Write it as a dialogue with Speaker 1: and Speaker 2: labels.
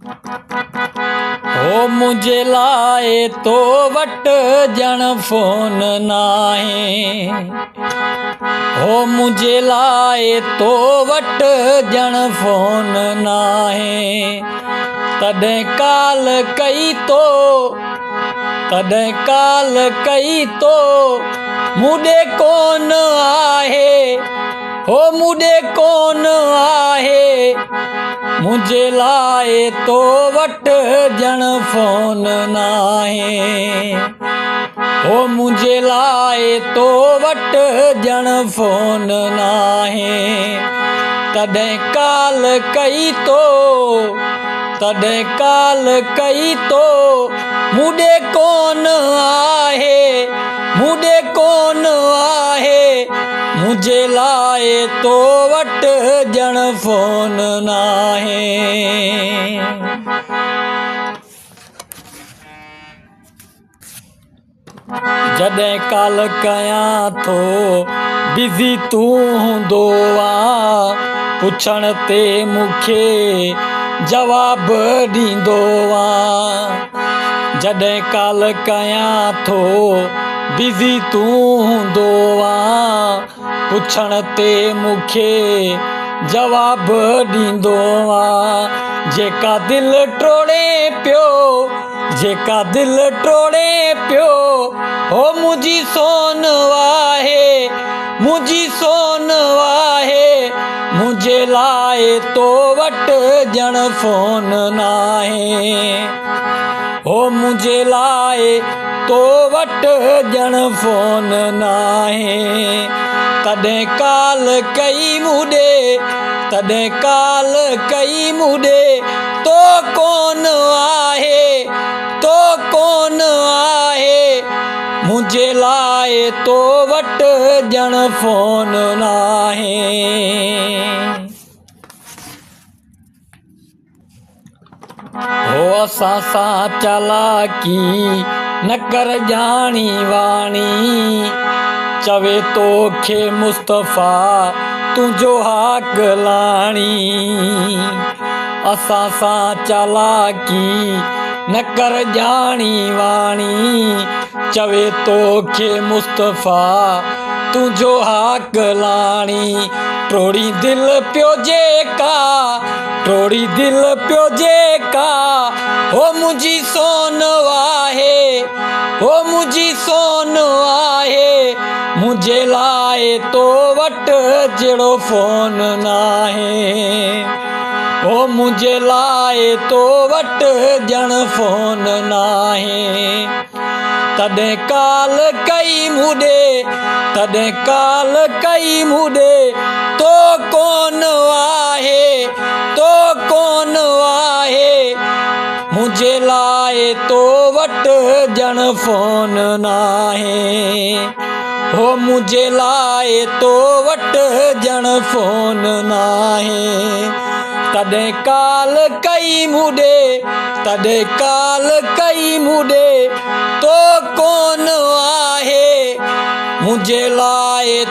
Speaker 1: हो मुझे लाए तो वट जन फोन नाहे। हो मुझे लाए तो वट जन फोन नाहे। तॾहिं काल कई तो तॾहिं काल कई तो मुॾे कोन आहे। हो मुॾे कोन आहे। मुझे लाए तो वट जन फोन नाहे। हो मुझे लाए तो वट जन फोन नाहे। तॾहिं काल कई तो तॾहिं काल कई तो मुॾे कोन आहे। मुॾे कोन आहे। मुझे लाए तो वट जन फोन नाहे। जॾहिं काल कयां थो बिज़ी तू हूंदो आ। पुछण ते मूंखे जवाब ॾींदो आ। जॾहिं काल कयां थो बिज़ी तू हूंदो आ। पुछण ते मूंखे जवाब ॾींदो आ। जेका दिलि टोड़े पियो जेका दिलि टोड़े पियो हो मुंहिंजी सोन आहे। मुंहिंजी सोन आहे। मुझे लाए तो वट जन फोन नाहे। हो मुझे लाए तो वट जन फोन नाहे। तॾहिं काल कई मुॾे तॾहिं काल कई मुॾे तो कोन आहे। तो कोन आहे। मुझे लाए तो वट जन फोन नाहे। हो असां सां चालाकी न कर ॼाणी वाणी। चवे तोखे मुस्तफ़ा तुंहिंजो हाक लाणी। असां सां चालाकी न कर ॼाणी वाणी। चवे तोखे मुस्तफ़ा तुंहिंजो हाक लाणी। टोड़ी दिलि पियो जेका टोड़ी दिलि पियो जेका हो मुंहिंजी सोन आहे। हो मुंहिंजी सोन आहे। मुझे लाए तो वट जहिड़ो फोन नाहे। हो मुझे लाए तो वट जन फोन नाहे। तॾहिं काल कई मुॾे तॾहिं काल कई मुॾे तो कोन आहे। तो कोन आहे। मुझे लाए तो वट जन फोन नाहे। हो मुझे लाए तो वट जन फोन नाहे। तॾहिं काल कई मुॾे तॾहिं काल कई मुॾे तो कोन आहे। मुझे लाए